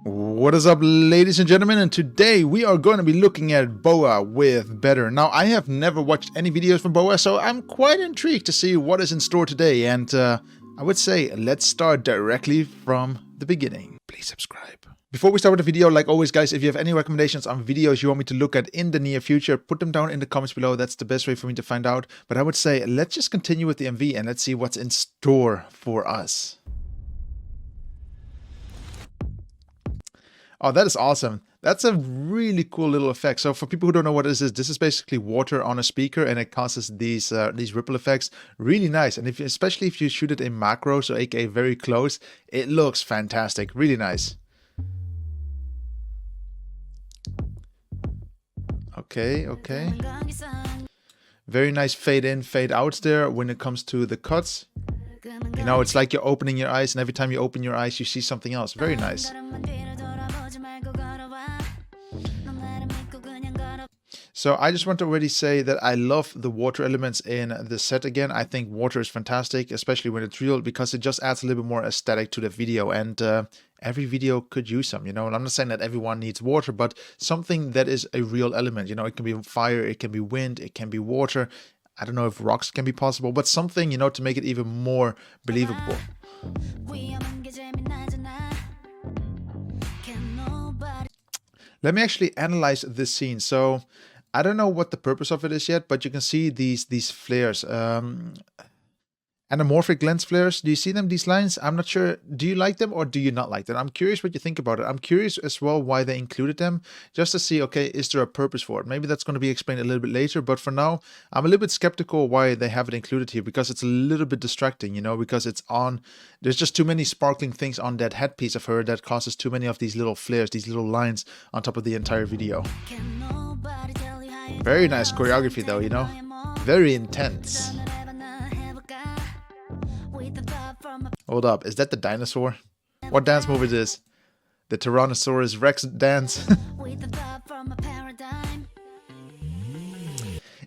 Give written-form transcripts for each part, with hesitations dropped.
What is up, ladies and gentlemen, and today we are going to be looking at BoA with Better. Now, I have never watched any videos from BoA, so I'm quite intrigued to see what is in store today, and I would say let's start directly from the beginning. Please subscribe. Before we start with the video, like always, guys, if you have any recommendations on videos you want me to look at in the near future, put them down in the comments below. That's the best way for me to find out. But I would say let's just continue with the MV and let's see what's in store for us. Oh, that is awesome. That's a really cool little effect. So for people who don't know what this is basically water on a speaker, and it causes these ripple effects. Really nice. And especially if you shoot it in macro, so aka very close, it looks fantastic. Really nice. Okay. Very nice fade in, fade outs there when it comes to the cuts. You know, it's like you're opening your eyes, and every time you open your eyes, you see something else. Very nice. So I just want to already say that I love the water elements in the set again. I think water is fantastic, especially when it's real, because it just adds a little bit more aesthetic to the video, and every video could use some, you know. And I'm not saying that everyone needs water, but something that is a real element, you know. It can be fire, it can be wind, it can be water. I don't know if rocks can be possible, but something, you know, to make it even more believable. Let me actually analyze this scene. So I don't know what the purpose of it is yet, but you can see these flares, anamorphic lens flares. Do you see them, these lines? I'm not sure. Do you like them or do you not like them? I'm curious what you think about it. I'm curious as well why they included them, just to see, okay, is there a purpose for it? Maybe that's going to be explained a little bit later, but for now, I'm a little bit skeptical why they have it included here, because it's a little bit distracting, you know, because it's on, there's just too many sparkling things on that headpiece of her that causes too many of these little flares, these little lines on top of the entire video. Very nice choreography though, you know, very intense. Hold up, is that the dinosaur? What dance move is this? The Tyrannosaurus Rex dance?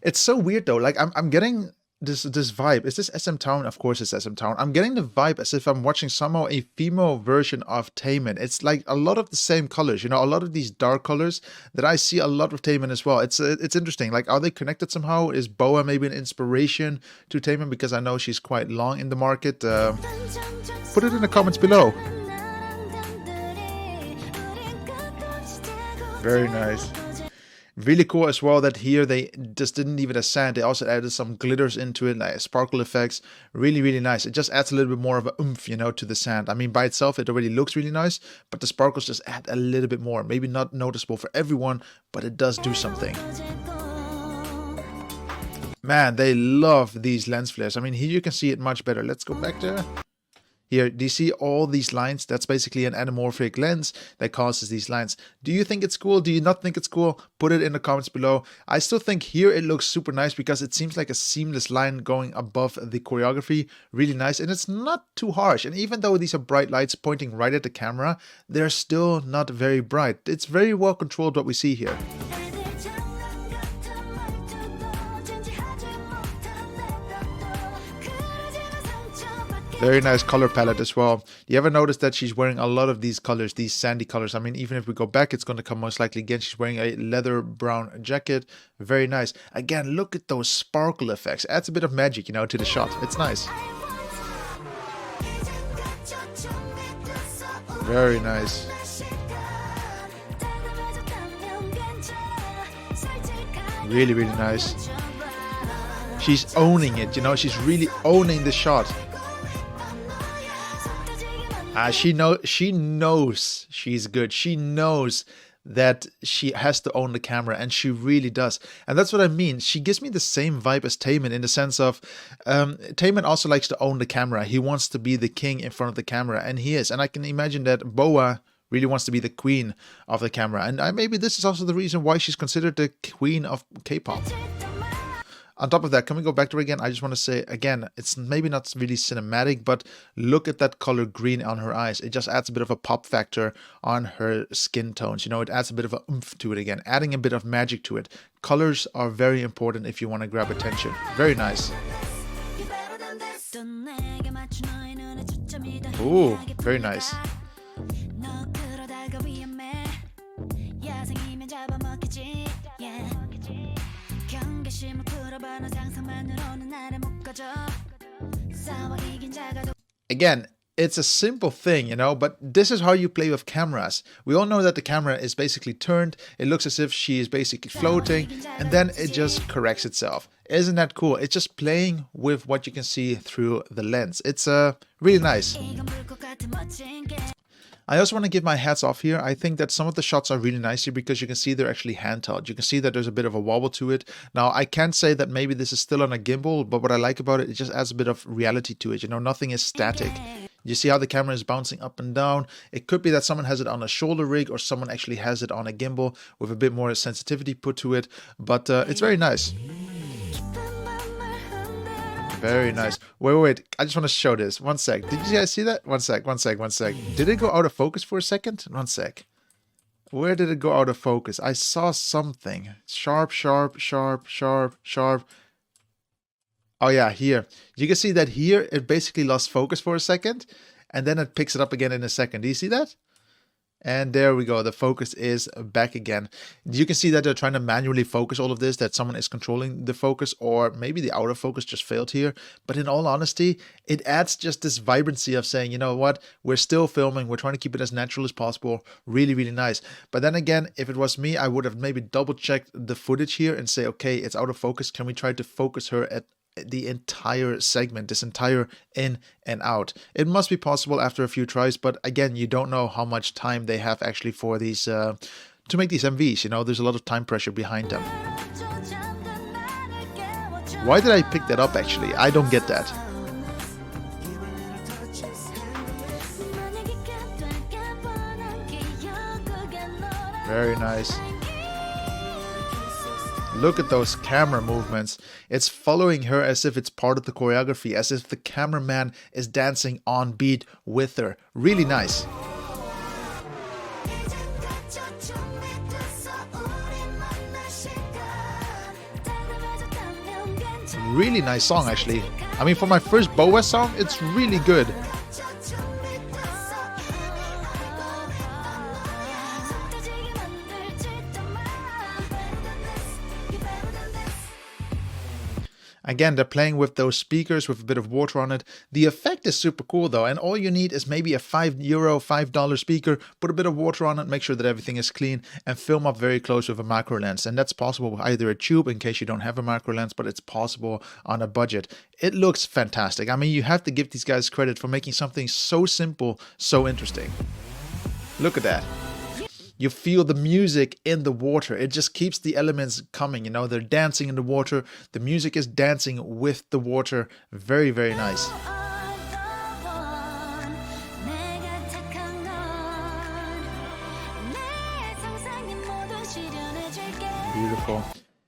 It's so weird though, like I'm getting this vibe. Is this SM Town? Of course it's SM Town. I'm getting the vibe as if I'm watching somehow a female version of Taemin. It's like a lot of the same colors, you know, a lot of these dark colors that I see a lot of Taemin as well. It's interesting. Like, are they connected somehow? Is BoA maybe an inspiration to Taemin? Because I know she's quite long in the market. Put it in the comments below. Very nice. Really cool as well that here they just didn't leave it as sand. They also added some glitters into it, like sparkle effects. Really, really nice. It just adds a little bit more of a oomph, you know, to the sand. I mean, by itself, it already looks really nice, but the sparkles just add a little bit more. Maybe not noticeable for everyone, but it does do something. Man, they love these lens flares. I mean, here you can see it much better. Let's go back there. Here, do you see all these lines? That's basically an anamorphic lens that causes these lines. Do you think it's cool? Do you not think it's cool? Put it in the comments below. I still think here it looks super nice because it seems like a seamless line going above the choreography. Really nice, and it's not too harsh. And even though these are bright lights pointing right at the camera, they're still not very bright. It's very well controlled what we see here. Very nice color palette as well. You ever notice that she's wearing a lot of these colors, these sandy colors? I mean, even if we go back, it's going to come most likely again. She's wearing a leather brown jacket. Very nice. Again, look at those sparkle effects. Adds a bit of magic, you know, to the shot. It's nice. Very nice. Really, really nice. She's owning it, you know, she's really owning the shot. She knows she's good. She knows that she has to own the camera, and she really does. And that's what I mean. She gives me the same vibe as Taemin, in the sense of Taemin also likes to own the camera. He wants to be the king in front of the camera, and he is. And I can imagine that BoA really wants to be the queen of the camera. And maybe this is also the reason why she's considered the queen of K-pop. On top of that, can we go back to her again? I just want to say, again, it's maybe not really cinematic, but look at that color green on her eyes. It just adds a bit of a pop factor on her skin tones. You know, it adds a bit of a oomph to it again, adding a bit of magic to it. Colors are very important if you want to grab attention. Very nice. Ooh, very nice. Again, it's a simple thing, you know, but this is how you play with cameras. We all know that the camera is basically turned. It looks as if she is basically floating, and then it just corrects itself. Isn't that cool? It's just playing with what you can see through the lens. It's really nice. I also want to give my hats off here. I think that some of the shots are really nice here because you can see they're actually handheld. You can see that there's a bit of a wobble to it. Now, I can't say that maybe this is still on a gimbal, but what I like about it, it just adds a bit of reality to it. You know, nothing is static. You see how the camera is bouncing up and down. It could be that someone has it on a shoulder rig or someone actually has it on a gimbal with a bit more sensitivity put to it. But it's very nice. Very nice. Wait. I just want to show this. One sec. Did you guys see that? One sec. Did it go out of focus for a second? One sec. Where did it go out of focus? I saw something. Sharp. Oh yeah, here. You can see that here it basically lost focus for a second and then it picks it up again in a second. Do you see that? And there we go. The focus is back again. You can see that they're trying to manually focus all of this, that someone is controlling the focus, or maybe the outer focus just failed here. But in all honesty, it adds just this vibrancy of saying, you know what, we're still filming. We're trying to keep it as natural as possible. Really, really nice. But then again, if it was me, I would have maybe double checked the footage here and say, okay, it's out of focus. Can we try to focus her at the entire segment, this entire in and out? It must be possible after a few tries, but again, you don't know how much time they have actually for these to make these MVs. You know, there's a lot of time pressure behind them. Why did I pick that up actually? I don't get that. Very nice. Look at those camera movements. It's following her as if it's part of the choreography, as if the cameraman is dancing on beat with her. Really nice. Really nice song actually. I mean, for my first BoA song, it's really good. Again, they're playing with those speakers with a bit of water on it. The effect is super cool though, and all you need is maybe a $5 speaker, put a bit of water on it, make sure that everything is clean, and film up very close with a macro lens. And that's possible with either a tube in case you don't have a macro lens, but it's possible on a budget. It looks fantastic. I mean, you have to give these guys credit for making something so simple, so interesting. Look at that. You feel the music in the water. It just keeps the elements coming. You know, they're dancing in the water. The music is dancing with the water. Very, very nice. Beautiful.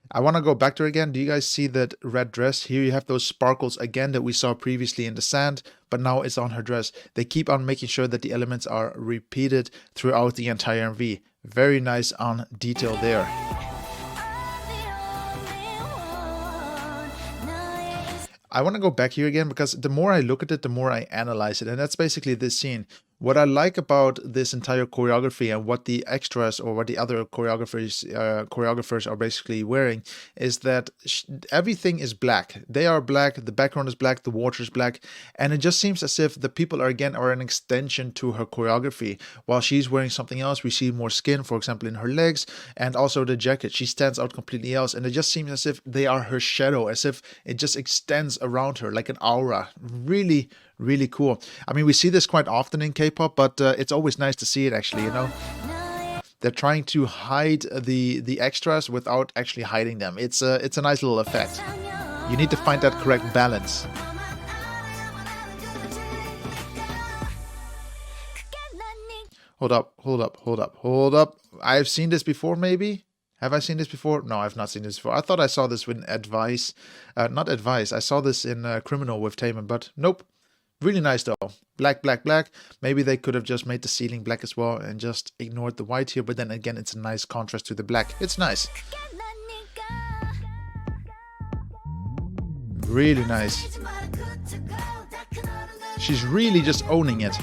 I want to go back to her again. Do you guys see that red dress? Here you have those sparkles again that we saw previously in the sand, but now it's on her dress. They keep on making sure that the elements are repeated throughout the entire MV. Very nice on detail there. I want to go back here again because the more I look at it, the more I analyze it. And that's basically this scene. What I like about this entire choreography and what the extras or what the other choreographers are basically wearing is that everything is black. They are black, the background is black, the water is black, and it just seems as if the people are an extension to her choreography. While she's wearing something else, we see more skin, for example, in her legs, and also the jacket. She stands out completely else, and it just seems as if they are her shadow, as if it just extends around her like an aura. Really, really cool. I mean, we see this quite often in K-pop, but it's always nice to see it actually, you know. They're trying to hide the extras without actually hiding them. It's a nice little effect. You need to find that correct balance. Hold up. I've seen this before, maybe? Have I seen this before? No, I've not seen this before. I thought I saw this with Advice. Not Advice. I saw this in Criminal with Taman, but nope. Really nice though. Black. Maybe they could have just made the ceiling black as well and just ignored the white here. But then again, it's a nice contrast to the black. It's nice. Really nice. She's really just owning it.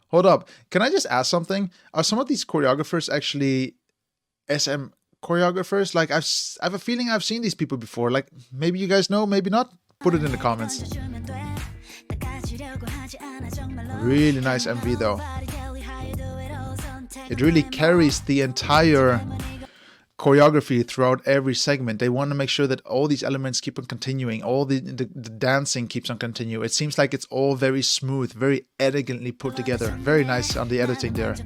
Hold up. Can I just ask something? Are some of these choreographers actually SM choreographers? Like I have a feeling I've seen these people before. Like maybe you guys know, maybe not. Put it in the comments. Really nice MV though. It really carries the entire choreography throughout every segment. They want to make sure that all these elements keep on continuing, all the dancing keeps on continuing. It seems like it's all very smooth, very elegantly put together. Very nice on the editing there.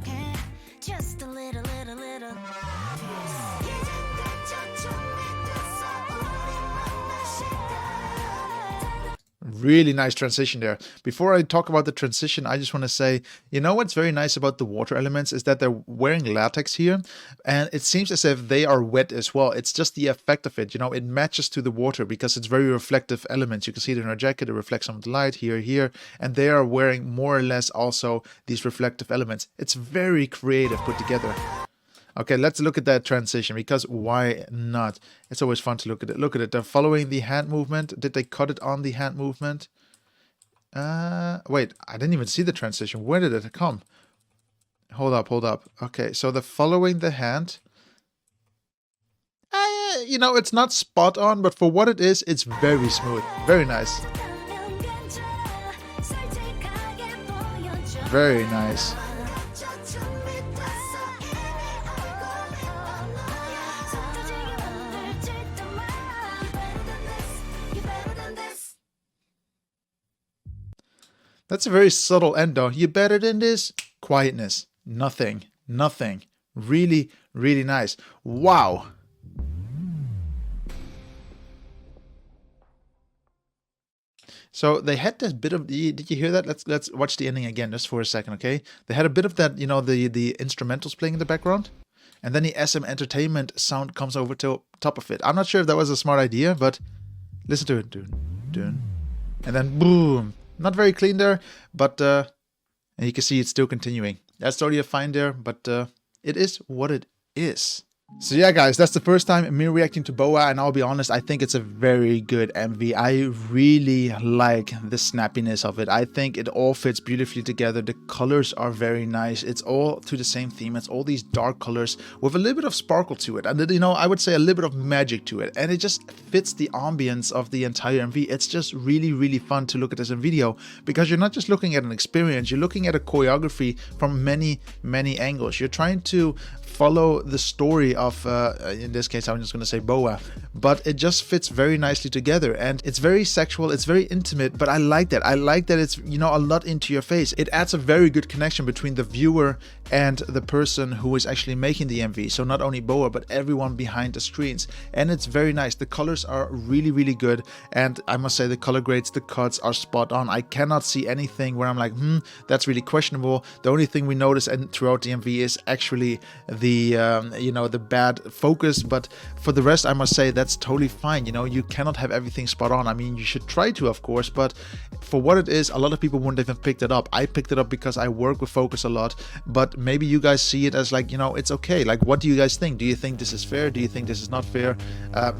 Really nice transition there. Before I talk about the transition, I just want to say, you know what's very nice about the water elements is that they're wearing latex here, and it seems as if they are wet as well. It's just the effect of it, you know, it matches to the water because it's very reflective elements. You can see it in her jacket, it reflects some of the light here, and they are wearing more or less also these reflective elements. It's very creative put together. Okay, let's look at that transition, because why not? It's always fun to look at it. Look at it. They're following the hand movement. Did they cut it on the hand movement? Wait, I didn't even see the transition. Where did it come? Hold up. Okay, so they're following the hand. You know, it's not spot on, but for what it is, it's very smooth. Very nice. Very nice. That's a very subtle end though. You better than this? Quietness. Nothing. Really, really nice. Wow. So they had this bit of the, did you hear that? Let's watch the ending again just for a second, okay? They had a bit of that, you know, the instrumentals playing in the background. And then the SM Entertainment sound comes over to top of it. I'm not sure if that was a smart idea, but listen to it. Dun. And then boom. Not very clean there, but and you can see it's still continuing. That's totally fine there, but it is what it is. So yeah, guys, that's the first time me reacting to BoA, and I'll be honest, I think it's a very good MV. I really like the snappiness of it. I think it all fits beautifully together. The colors are very nice. It's all to the same theme. It's all these dark colors with a little bit of sparkle to it, and you know, I would say a little bit of magic to it, and it just fits the ambience of the entire MV. It's just really, really fun to look at this in video, because you're not just looking at an experience, you're looking at a choreography from many angles. You're trying to follow the story of, in this case, I'm just going to say BoA, but it just fits very nicely together, and it's very sexual, it's very intimate, but I like that. I like that it's, you know, a lot into your face. It adds a very good connection between the viewer and the person who is actually making the MV. So not only BoA, but everyone behind the screens, and it's very nice. The colors are really, really good, and I must say the color grades, the cuts are spot on. I cannot see anything where I'm like, that's really questionable. The only thing we notice and throughout the MV is actually the you know, the bad focus, but for the rest I must say that's totally fine. You know, you cannot have everything spot on. I mean, you should try to, of course, but for what it is, a lot of people wouldn't even picked it up. I picked it up because I work with focus a lot, but maybe you guys see it as like, you know, it's okay. Like, what do you guys think? Do you think this is fair? Do you think this is not fair?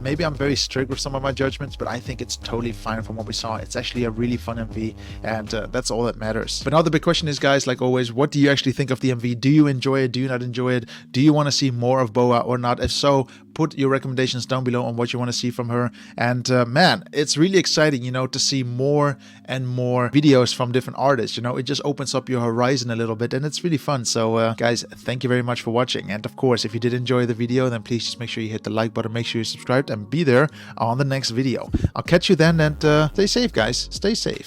Maybe I'm very strict with some of my judgments, but I think it's totally fine from what we saw. It's actually a really fun MV, and that's all that matters. But now the big question is, guys, like always, what do you actually think of the MV? Do you enjoy it? Do you not enjoy it? Do you want to see more of BoA or not? If so, put your recommendations down below on what you want to see from her. And man, it's really exciting, you know, to see more and more videos from different artists. You know, it just opens up your horizon a little bit, and it's really fun. So guys, thank you very much for watching. And of course, if you did enjoy the video, then please just make sure you hit the like button, make sure you subscribed, and be there on the next video. I'll catch you then, and stay safe, guys. Stay safe.